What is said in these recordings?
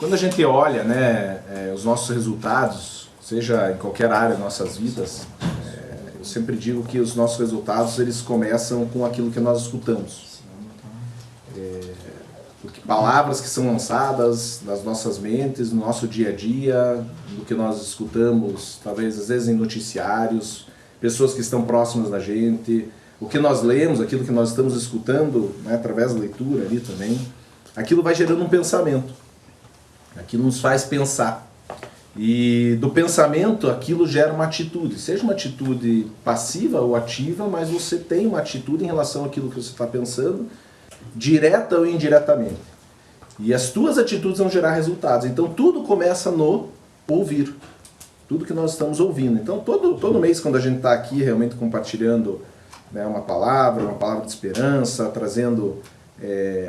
Quando a gente olha, né, os nossos resultados, seja em qualquer área das nossas vidas, eu sempre digo que os nossos resultados eles começam com aquilo que nós escutamos. Porque palavras que são lançadas nas nossas mentes, no nosso dia a dia, do que nós escutamos, talvez às vezes em noticiários, pessoas que estão próximas da gente, o que nós lemos, aquilo que nós estamos escutando, né, através da leitura ali também, aquilo vai gerando um pensamento. Aquilo nos faz pensar. E do pensamento, aquilo gera uma atitude. Seja uma atitude passiva ou ativa, mas você tem uma atitude em relação àquilo que você está pensando, direta ou indiretamente. E as tuas atitudes vão gerar resultados. Então tudo começa no ouvir. Tudo que nós estamos ouvindo. Então todo mês, quando a gente está aqui realmente compartilhando, né, uma palavra de esperança, trazendo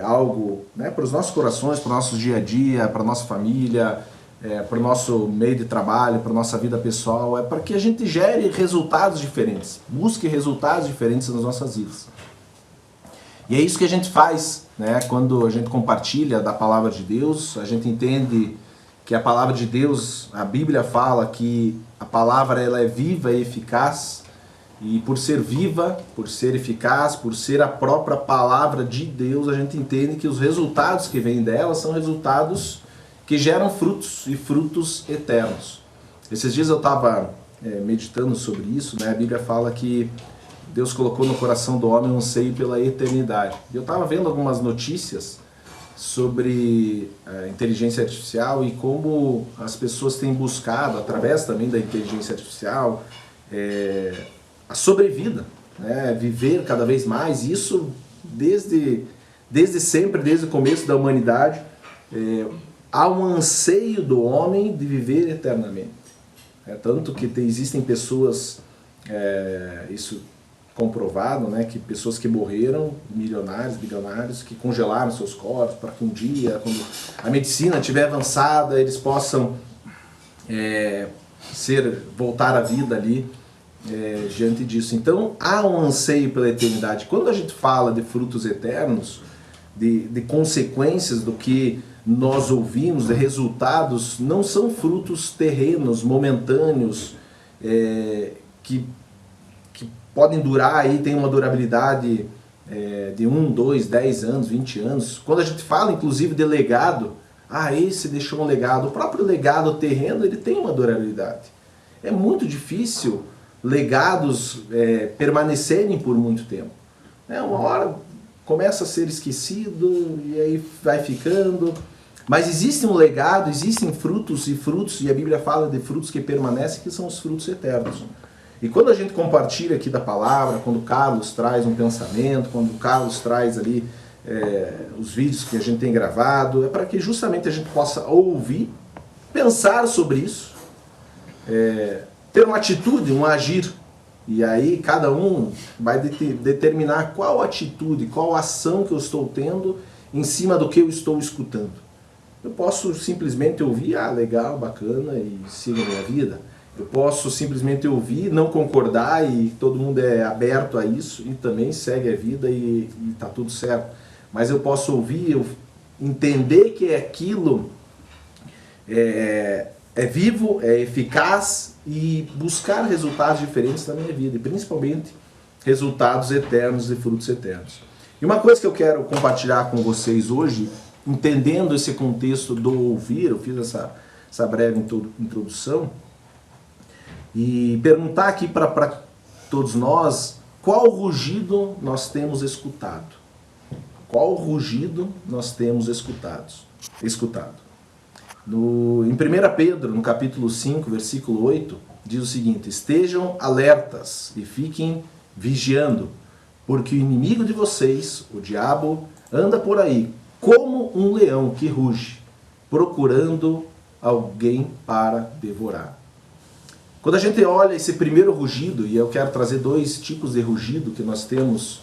algo, né, para os nossos corações, para o nosso dia a dia, para a nossa família, para o nosso meio de trabalho, para a nossa vida pessoal, para que a gente gere resultados diferentes, busque resultados diferentes nas nossas vidas. E é isso que a gente faz, né, quando a gente compartilha da palavra de Deus. A gente entende que a palavra de Deus, a Bíblia fala que a palavra ela é viva e eficaz, e por ser viva, por ser eficaz, por ser a própria palavra de Deus, a gente entende que os resultados que vêm dela são resultados que geram frutos e frutos eternos. Esses dias eu estava meditando sobre isso, né? A Bíblia fala que Deus colocou no coração do homem um anseio pela eternidade. Eu estava vendo algumas notícias sobre a inteligência artificial e como as pessoas têm buscado, através também da inteligência artificial, a sobrevida, né? Viver cada vez mais. Isso desde sempre, desde o começo da humanidade, há um anseio do homem de viver eternamente. Tanto que existem pessoas, isso comprovado, né, que pessoas que morreram, milionários, bilionários, que congelaram seus corpos para que um dia, quando a medicina estiver avançada, eles possam voltar à vida ali diante disso. Então há um anseio pela eternidade. Quando a gente fala de frutos eternos, de consequências do que nós ouvimos, de resultados, não são frutos terrenos, momentâneos, que podem durar aí, tem uma durabilidade de 1, 2, 10 anos, 20 anos. Quando a gente fala inclusive de legado, esse deixou um legado, o próprio legado terreno ele tem uma durabilidade. É muito difícil legados permanecerem por muito tempo. Uma hora começa a ser esquecido e aí vai ficando. Mas existe um legado, existem frutos, e a Bíblia fala de frutos que permanecem, que são os frutos eternos. E quando a gente compartilha aqui da palavra, quando o Carlos traz um pensamento, quando o Carlos traz ali os vídeos que a gente tem gravado, é para que justamente a gente possa ouvir, pensar sobre isso, ter uma atitude, um agir. E aí cada um vai determinar qual atitude, qual ação que eu estou tendo em cima do que eu estou escutando. Eu posso simplesmente ouvir, legal, bacana, e siga a minha vida. Eu posso simplesmente ouvir, não concordar, e todo mundo é aberto a isso, e também segue a vida e está tudo certo. Mas eu posso ouvir, entender que aquilo é vivo, é eficaz, e buscar resultados diferentes na minha vida, e principalmente resultados eternos e frutos eternos. E uma coisa que eu quero compartilhar com vocês hoje, entendendo esse contexto do ouvir, eu fiz essa breve introdução, e perguntar aqui para todos nós, qual rugido nós temos escutado? Qual rugido nós temos escutado? Em 1 Pedro, no capítulo 5, versículo 8, diz o seguinte: estejam alertas e fiquem vigiando, porque o inimigo de vocês, o diabo, anda por aí, como um leão que ruge, procurando alguém para devorar. Quando a gente olha esse primeiro rugido, e eu quero trazer 2 tipos de rugido que nós temos,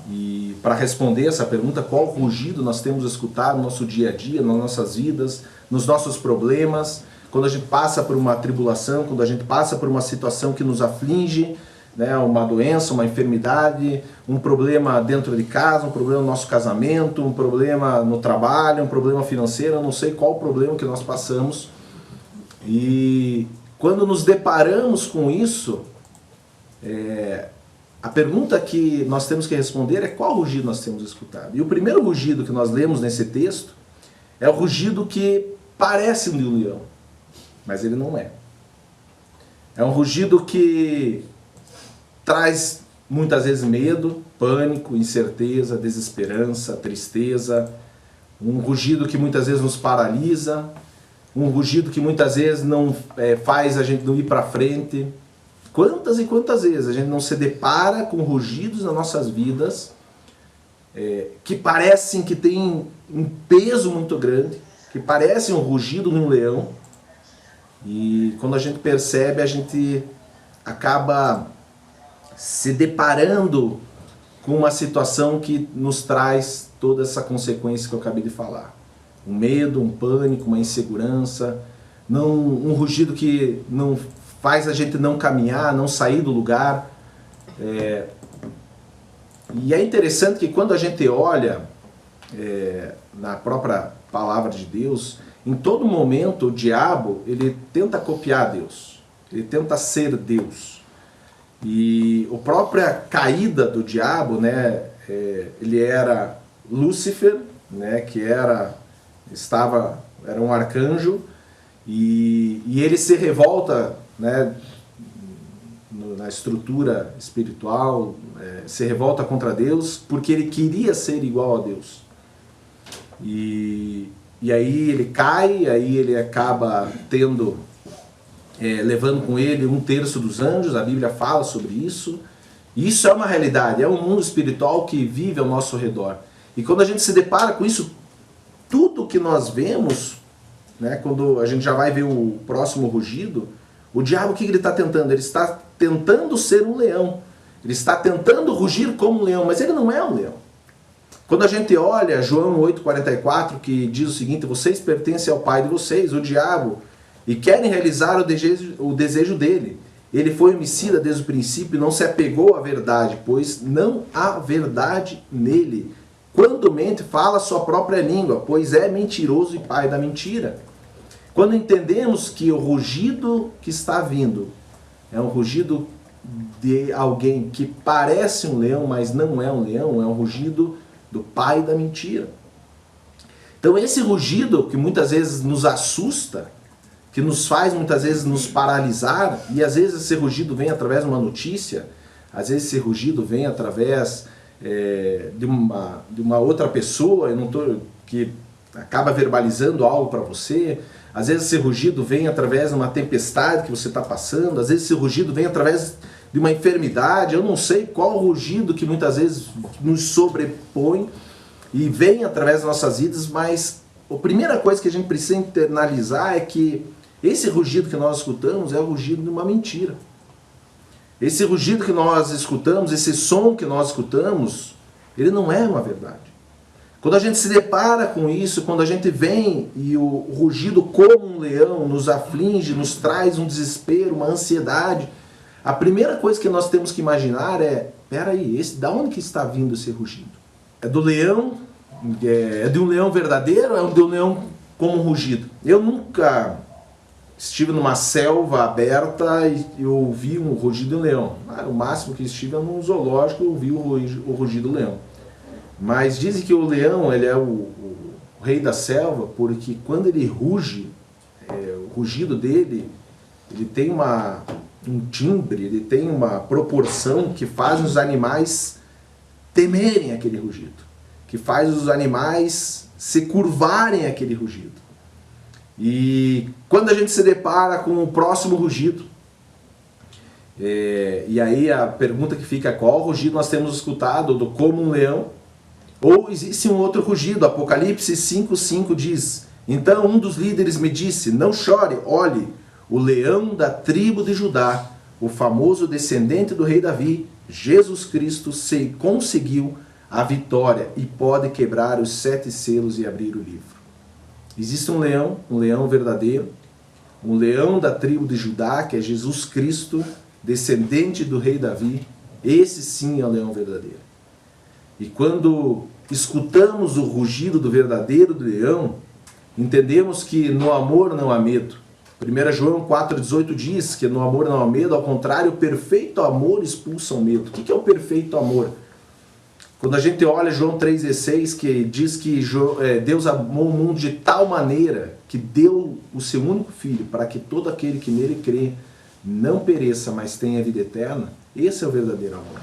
e para responder essa pergunta, qual rugido nós temos escutado no nosso dia a dia, nas nossas vidas, nos nossos problemas, quando a gente passa por uma tribulação, quando a gente passa por uma situação que nos aflige, né, uma doença, uma enfermidade, um problema dentro de casa, um problema no nosso casamento, um problema no trabalho, um problema financeiro, eu não sei qual o problema que nós passamos. E quando nos deparamos com isso, a pergunta que nós temos que responder é qual rugido nós temos escutado. E o primeiro rugido que nós lemos nesse texto é o rugido que parece um de um leão, mas ele não é. É um rugido que traz muitas vezes medo, pânico, incerteza, desesperança, tristeza. Um rugido que muitas vezes nos paralisa. Um rugido que muitas vezes não faz a gente não ir para frente. Quantas e quantas vezes a gente não se depara com rugidos nas nossas vidas que parecem que tem um peso muito grande, que parecem um rugido de um leão, e quando a gente percebe, a gente acaba se deparando com uma situação que nos traz toda essa consequência que eu acabei de falar. Um medo, um pânico, uma insegurança, um rugido que não faz a gente não caminhar, não sair do lugar. E é interessante que quando a gente olha na própria palavra de Deus, em todo momento o diabo ele tenta copiar Deus, ele tenta ser Deus. E a própria caída do diabo, né, ele era Lúcifer, né, que era um arcanjo, e ele se revolta, né, na estrutura espiritual, se revolta contra Deus porque ele queria ser igual a Deus. E aí ele cai, aí ele acaba levando com ele 1/3 dos anjos, a Bíblia fala sobre isso. E isso é uma realidade, é um mundo espiritual que vive ao nosso redor. E quando a gente se depara com isso, tudo que nós vemos, né, quando a gente já vai ver o próximo rugido, o diabo, o que ele está tentando? Ele está tentando ser um leão. Ele está tentando rugir como um leão, mas ele não é um leão. Quando a gente olha João 8,44, que diz o seguinte: vocês pertencem ao pai de vocês, o diabo, e querem realizar o desejo dele. Ele foi homicida desde o princípio e não se apegou à verdade, pois não há verdade nele. Quando mente, fala a sua própria língua, pois é mentiroso e pai da mentira. Quando entendemos que o rugido que está vindo é um rugido de alguém que parece um leão, mas não é um leão, é um rugido do pai da mentira. Então esse rugido que muitas vezes nos assusta, que nos faz muitas vezes nos paralisar, e às vezes esse rugido vem através de uma notícia, às vezes esse rugido vem através de uma outra pessoa, que acaba verbalizando algo para você. Às vezes esse rugido vem através de uma tempestade que você está passando, às vezes esse rugido vem através de uma enfermidade. Eu não sei qual rugido que muitas vezes nos sobrepõe e vem através das nossas vidas, mas a primeira coisa que a gente precisa internalizar é que esse rugido que nós escutamos é o rugido de uma mentira. Esse rugido que nós escutamos, esse som que nós escutamos, ele não é uma verdade. Quando a gente se depara com isso, quando a gente vem e o rugido como um leão nos aflige, nos traz um desespero, uma ansiedade, a primeira coisa que nós temos que imaginar é: peraí, da onde que está vindo esse rugido? É do leão? É de um leão verdadeiro ou é de um leão como um rugido? Eu nunca estive numa selva aberta e ouvi um rugido de um leão. O máximo que estive é num zoológico e ouvi o rugido do leão. Mas dizem que o leão ele é o rei da selva, porque quando ele ruge, o rugido dele, ele tem um timbre, ele tem uma proporção que faz os animais temerem aquele rugido, que faz os animais se curvarem àquele rugido. E quando a gente se depara com o próximo rugido, e aí a pergunta que fica é: qual rugido nós temos escutado? Do como um leão? Ou existe um outro rugido? Apocalipse 5,5 diz: então um dos líderes me disse: não chore, olhe, o leão da tribo de Judá, o famoso descendente do rei Davi, Jesus Cristo, conseguiu a vitória e pode quebrar os 7 selos e abrir o livro. Existe um leão verdadeiro, um leão da tribo de Judá, que é Jesus Cristo, descendente do rei Davi, esse sim é o leão verdadeiro. E quando escutamos o rugido do verdadeiro leão, entendemos que no amor não há medo. 1 João 4,18 diz que no amor não há medo, ao contrário, o perfeito amor expulsa o medo. O que é o perfeito amor? Quando a gente olha João 3,16, que diz que Deus amou o mundo de tal maneira que deu o seu único filho, para que todo aquele que nele crê não pereça, mas tenha vida eterna, esse é o verdadeiro amor.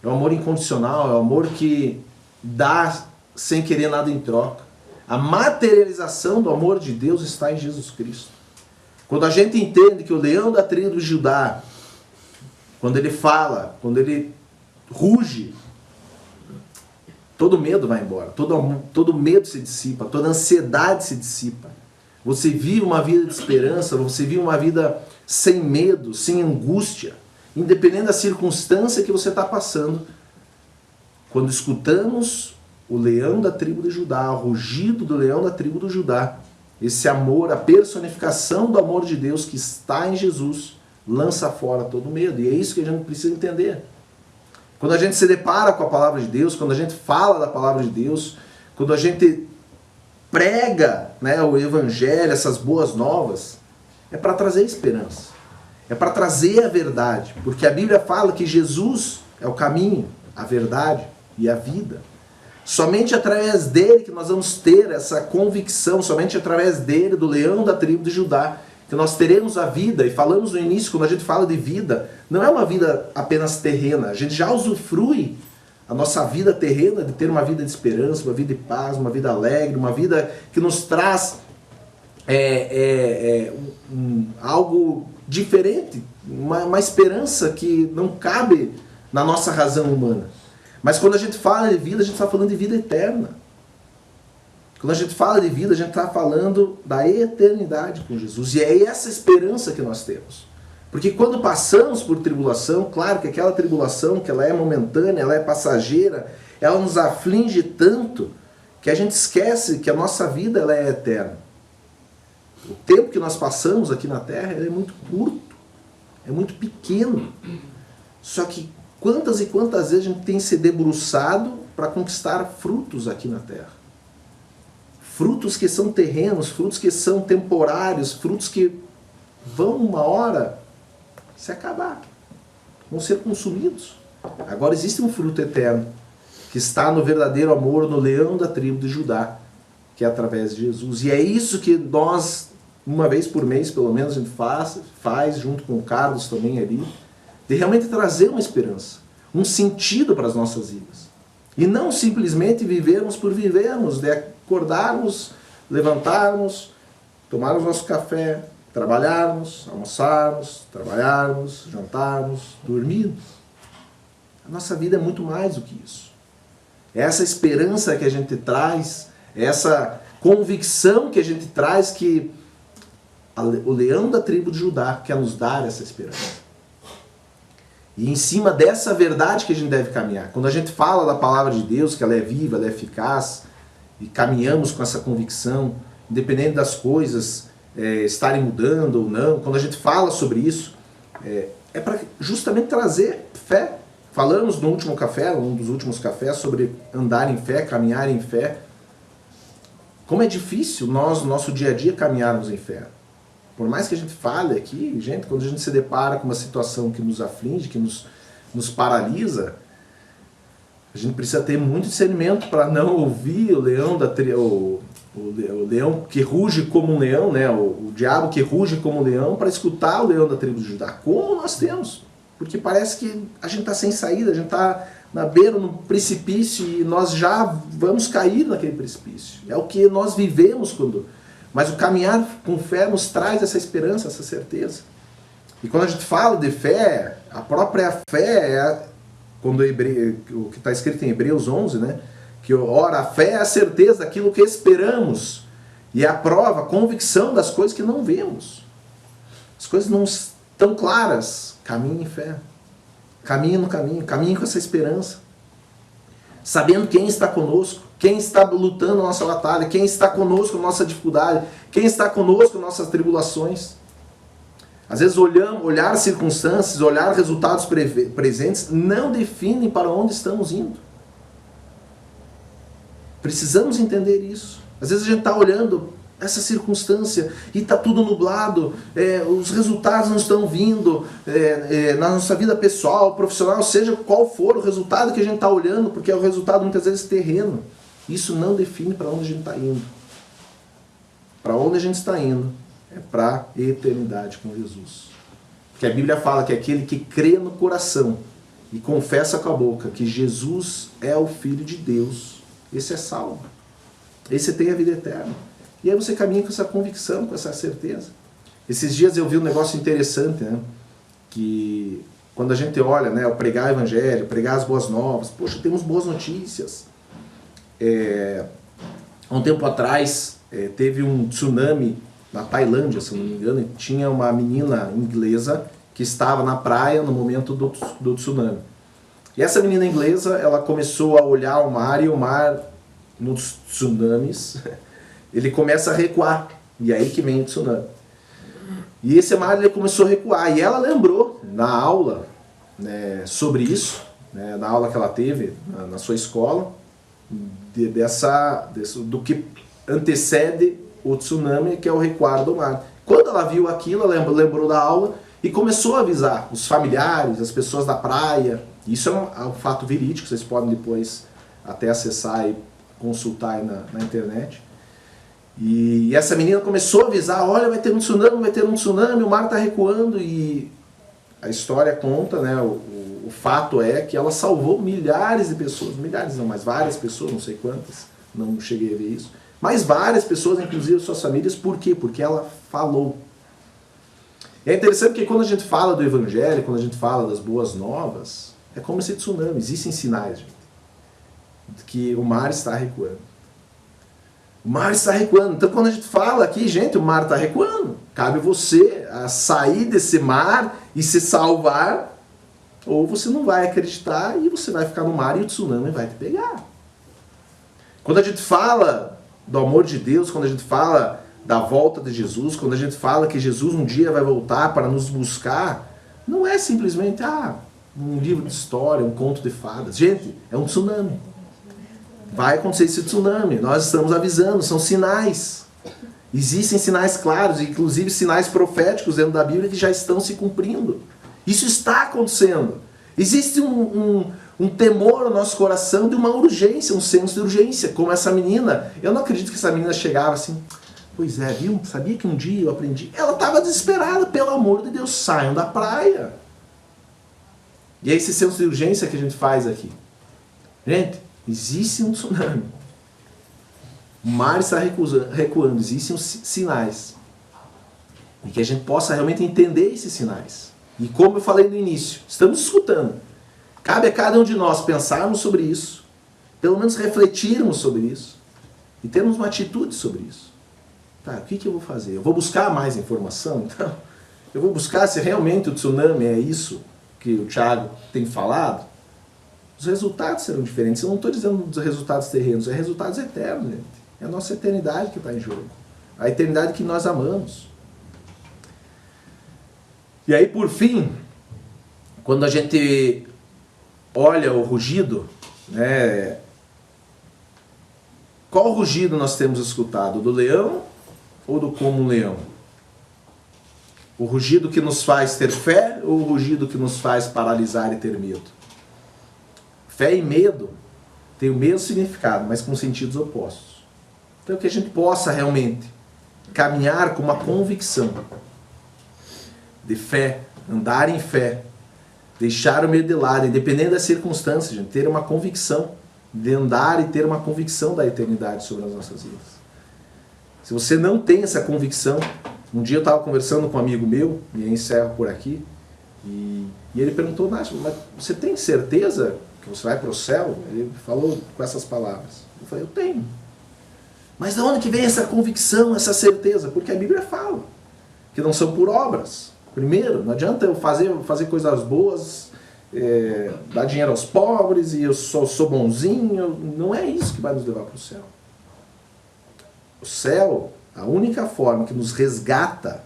É o amor incondicional, é o amor que dá sem querer nada em troca. A materialização do amor de Deus está em Jesus Cristo. Quando a gente entende que o leão da tribo de Judá, quando ele fala, quando ele ruge, todo medo vai embora, todo medo se dissipa, toda ansiedade se dissipa. Você vive uma vida de esperança, você vive uma vida sem medo, sem angústia, independente da circunstância que você está passando. Quando escutamos o leão da tribo de Judá, o rugido do leão da tribo de Judá, esse amor, a personificação do amor de Deus que está em Jesus, lança fora todo medo. E é isso que a gente precisa entender. Quando a gente se depara com a palavra de Deus, quando a gente fala da palavra de Deus, quando a gente prega, né, o evangelho, essas boas novas, é para trazer esperança. É para trazer a verdade. Porque a Bíblia fala que Jesus é o caminho, a verdade e a vida. Somente através dele que nós vamos ter essa convicção, somente através dele, do leão da tribo de Judá, que nós teremos a vida. E falamos no início, quando a gente fala de vida, não é uma vida apenas terrena. A gente já usufrui a nossa vida terrena de ter uma vida de esperança, uma vida de paz, uma vida alegre, uma vida que nos traz algo diferente, uma esperança que não cabe na nossa razão humana. Mas quando a gente fala de vida, a gente está falando de vida eterna. Quando a gente fala de vida, a gente está falando da eternidade com Jesus. E é essa esperança que nós temos. Porque quando passamos por tribulação, claro que aquela tribulação, que ela é momentânea, ela é passageira, ela nos aflige tanto que a gente esquece que a nossa vida ela é eterna. O tempo que nós passamos aqui na Terra ele é muito curto, é muito pequeno. Só que quantas e quantas vezes a gente tem se debruçado para conquistar frutos aqui na Terra? Frutos que são terrenos, frutos que são temporários, frutos que vão uma hora se acabar, vão ser consumidos. Agora existe um fruto eterno, que está no verdadeiro amor, no leão da tribo de Judá, que é através de Jesus. E é isso que nós, uma vez por mês, pelo menos, a gente faz junto com o Carlos também ali, de realmente trazer uma esperança, um sentido para as nossas vidas. E não simplesmente vivermos por vivermos, de acordarmos, levantarmos, tomarmos nosso café, trabalharmos, almoçarmos, trabalharmos, jantarmos, dormirmos. A nossa vida é muito mais do que isso. É essa esperança que a gente traz, é essa convicção que a gente traz que o leão da tribo de Judá quer nos dar essa esperança. E em cima dessa verdade que a gente deve caminhar. Quando a gente fala da palavra de Deus, que ela é viva, ela é eficaz, e caminhamos com essa convicção, independente das coisas estarem mudando ou não, quando a gente fala sobre isso, é para justamente trazer fé. Falamos no último café, um dos últimos cafés, sobre andar em fé, caminhar em fé. Como é difícil nós, no nosso dia a dia, caminharmos em fé. Por mais que a gente fale aqui, gente, quando a gente se depara com uma situação que nos aflige, que nos paralisa, a gente precisa ter muito discernimento para não ouvir o leão o leão que ruge como um leão, né? O diabo que ruge como um leão, para escutar o leão da tribo de Judá. Como nós temos? Porque parece que a gente está sem saída, a gente está na beira, no precipício, e nós já vamos cair naquele precipício. É o que nós vivemos quando... Mas o caminhar com fé nos traz essa esperança, essa certeza. E quando a gente fala de fé, a própria fé é quando o que está escrito em Hebreus 11, né? Que ora, a fé é a certeza daquilo que esperamos e é a prova, a convicção das coisas que não vemos. As coisas não estão claras. Caminhe em fé. Caminhe no caminho, caminhe com essa esperança. Sabendo quem está conosco, quem está lutando a nossa batalha, quem está conosco na nossa dificuldade, quem está conosco nas nossas tribulações. Às vezes olhar circunstâncias, olhar resultados presentes não definem para onde estamos indo. Precisamos entender isso. Às vezes a gente está olhando essa circunstância e está tudo nublado, os resultados não estão vindo na nossa vida pessoal, profissional, seja qual for o resultado que a gente está olhando, porque é o resultado muitas vezes terreno. Isso não define para onde a gente está indo. Para onde a gente está indo é para a eternidade com Jesus. Porque a Bíblia fala que aquele que crê no coração e confessa com a boca que Jesus é o Filho de Deus, esse é salvo. Esse tem a vida eterna. E aí você caminha com essa convicção, com essa certeza. Esses dias eu vi um negócio interessante, né? Que quando a gente olha, né, o pregar o evangelho, pregar as boas novas, poxa, temos boas notícias. Há um tempo atrás teve um tsunami na Tailândia, se não me engano, e tinha uma menina inglesa que estava na praia no momento do tsunami. E essa menina inglesa, ela começou a olhar o mar, e o mar, nos tsunamis, ele começa a recuar. E aí que vem o tsunami. E esse mar ele começou a recuar. E ela lembrou na aula, né, sobre isso, né, na aula que ela teve na sua escola, do que antecede o tsunami, que é o recuar do mar. Quando ela viu aquilo, ela lembrou da aula e começou a avisar os familiares, as pessoas da praia. Isso é um fato verídico, vocês podem depois até acessar e consultar aí na internet. E essa menina começou a avisar, olha, vai ter um tsunami, o mar está recuando. E a história conta, né, o fato é que ela salvou milhares de pessoas, milhares não, mas várias pessoas, não sei quantas, não cheguei a ver isso, mas várias pessoas, inclusive suas famílias. Por quê? Porque ela falou. E é interessante que quando a gente fala do evangelho, quando a gente fala das boas novas, é como esse tsunami, existem sinais, gente, que o mar está recuando. O mar está recuando. Então quando a gente fala aqui, gente, o mar está recuando. Cabe você a sair desse mar e se salvar, ou você não vai acreditar e você vai ficar no mar e o tsunami vai te pegar. Quando a gente fala do amor de Deus, quando a gente fala da volta de Jesus, quando a gente fala que Jesus um dia vai voltar para nos buscar, não é simplesmente um livro de história, um conto de fadas. Gente, é um tsunami. Vai acontecer esse tsunami, nós estamos avisando, são sinais. Existem sinais claros, inclusive sinais proféticos dentro da Bíblia que já estão se cumprindo. Isso está acontecendo. Existe um temor no nosso coração de uma urgência, um senso de urgência, como essa menina. Eu não acredito que essa menina chegava assim, pois é, viu? Sabia que um dia eu aprendi? Ela estava desesperada, pelo amor de Deus, saiam da praia. E é esse senso de urgência que a gente faz aqui. Gente, existe um tsunami. O mar está recuando, existem sinais. E que a gente possa realmente entender esses sinais. E como eu falei no início, estamos escutando. Cabe a cada um de nós pensarmos sobre isso, pelo menos refletirmos sobre isso, e termos uma atitude sobre isso. Tá, o que eu vou fazer? Eu vou buscar mais informação? Então, eu vou buscar se realmente o tsunami é isso que o Thiago tem falado. Os resultados serão diferentes. Eu não estou dizendo dos resultados terrenos, é resultados eternos, gente. É a nossa eternidade que está em jogo. A eternidade que nós amamos. E aí, por fim, quando a gente olha o rugido, né, qual rugido nós temos escutado? Do leão ou do como um leão? O rugido que nos faz ter fé ou o rugido que nos faz paralisar e ter medo? Fé e medo têm o mesmo significado, mas com sentidos opostos. Então que a gente possa realmente caminhar com uma convicção de fé, andar em fé, deixar o medo de lado, independente das circunstâncias, gente, ter uma convicção de andar e ter uma convicção da eternidade sobre as nossas vidas. Se você não tem essa convicção, um dia eu estava conversando com um amigo meu, e eu encerro por aqui, e ele perguntou, Nath, mas você tem certeza que você vai para o céu? Ele falou com essas palavras. Eu falei, eu tenho. Mas de onde que vem essa convicção, essa certeza? Porque a Bíblia fala que não são por obras. Primeiro, não adianta eu fazer coisas boas, dar dinheiro aos pobres e eu sou bonzinho. Não é isso que vai nos levar para o céu. O céu, a única forma que nos resgata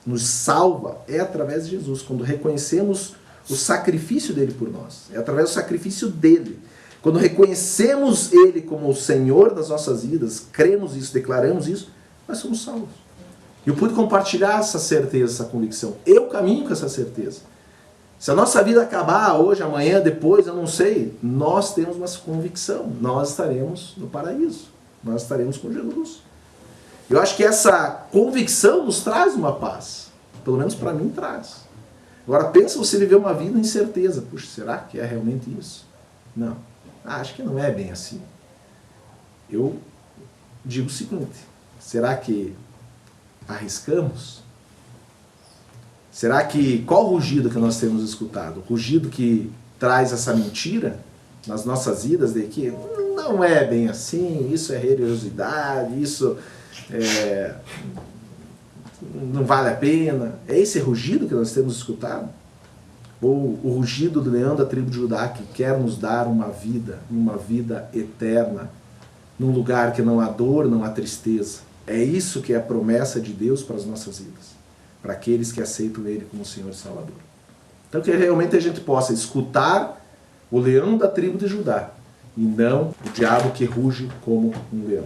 nos salva é através de Jesus, quando reconhecemos o sacrifício dele por nós. É através do sacrifício dele. Quando reconhecemos ele como o Senhor das nossas vidas, cremos isso, declaramos isso, nós somos salvos. E eu pude compartilhar essa certeza, essa convicção. Eu caminho com essa certeza. Se a nossa vida acabar hoje, amanhã, depois, eu não sei, nós temos uma convicção. Nós estaremos no paraíso. Nós estaremos com Jesus. Eu acho que essa convicção nos traz uma paz. Pelo menos para mim traz. Agora pensa você viver uma vida em incerteza. Puxa, será que é realmente isso? Não. Acho que não é bem assim. Eu digo o seguinte, será que arriscamos? Será que, qual o rugido que nós temos escutado? O rugido que traz essa mentira nas nossas vidas de que não é bem assim, isso é religiosidade, isso não vale a pena. É esse rugido que nós temos escutado? Ou o rugido do leão da tribo de Judá que quer nos dar uma vida eterna, num lugar que não há dor, não há tristeza. É isso que é a promessa de Deus para as nossas vidas, para aqueles que aceitam Ele como Senhor e Salvador. Então que realmente a gente possa escutar o leão da tribo de Judá, e não o diabo que ruge como um leão.